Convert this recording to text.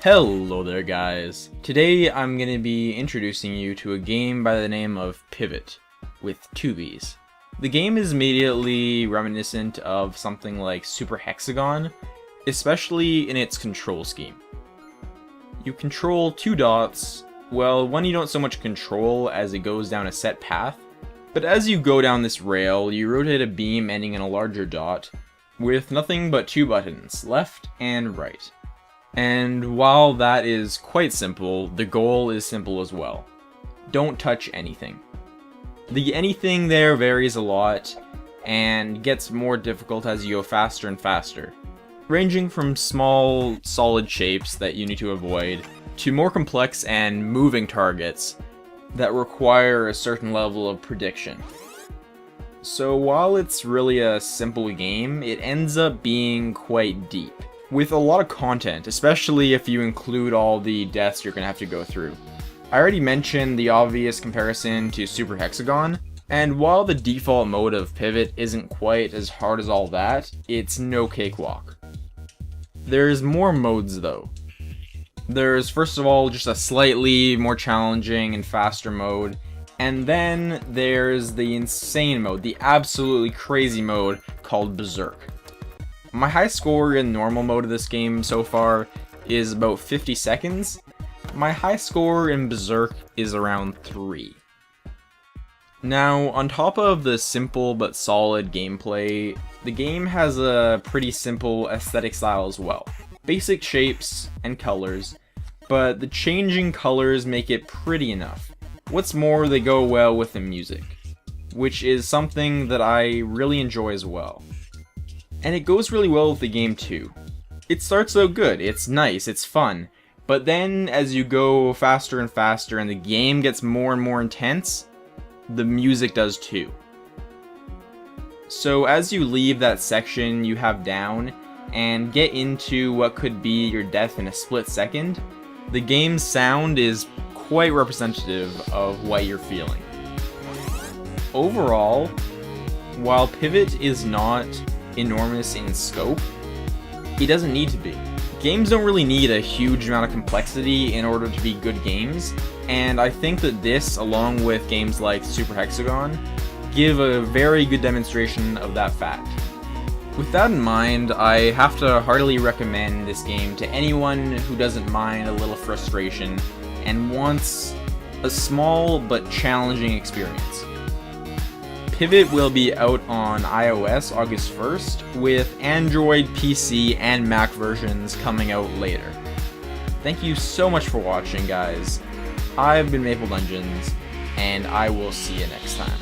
Hello there guys! Today I'm going to be introducing you to a game by the name of Pivvot, with two V's. The game is immediately reminiscent of something like Super Hexagon, especially in its control scheme. You control two dots, well, one you don't so much control as it goes down a set path, but as you go down this rail, you rotate a beam ending in a larger dot, with nothing but two buttons, left and right. And while that is quite simple, the goal is simple as well. Don't touch anything. The anything there varies a lot, and gets more difficult as you go faster and faster, ranging from small, solid shapes that you need to avoid, to more complex and moving targets that require a certain level of prediction. So while it's really a simple game, it ends up being quite deep, with a lot of content, especially if you include all the deaths you're going to have to go through. I already mentioned the obvious comparison to Super Hexagon, and while the default mode of Pivvot isn't quite as hard as all that, it's no cakewalk. There's more modes though. There's first of all just a slightly more challenging and faster mode, and then there's the insane mode, the absolutely crazy mode called Berserk. My high score in normal mode of this game so far is about 50 seconds. My high score in Berserk is around 3. Now, on top of the simple but solid gameplay, the game has a pretty simple aesthetic style as well. Basic shapes and colors, but the changing colors make it pretty enough. What's more, they go well with the music, which is something that I really enjoy as well. And it goes really well with the game too. It starts out good, it's nice, it's fun, but then as you go faster and faster and the game gets more and more intense, the music does too. So as you leave that section you have down and get into what could be your death in a split second, the game's sound is quite representative of what you're feeling. Overall, while Pivvot is not enormous in scope, it doesn't need to be. Games don't really need a huge amount of complexity in order to be good games, and I think that this, along with games like Super Hexagon, give a very good demonstration of that fact. With that in mind, I have to heartily recommend this game to anyone who doesn't mind a little frustration and wants a small but challenging experience. Pivvot will be out on iOS August 1st, with Android, PC, and Mac versions coming out later. Thank you so much for watching, guys. I've been Maple Dungeons, and I will see you next time.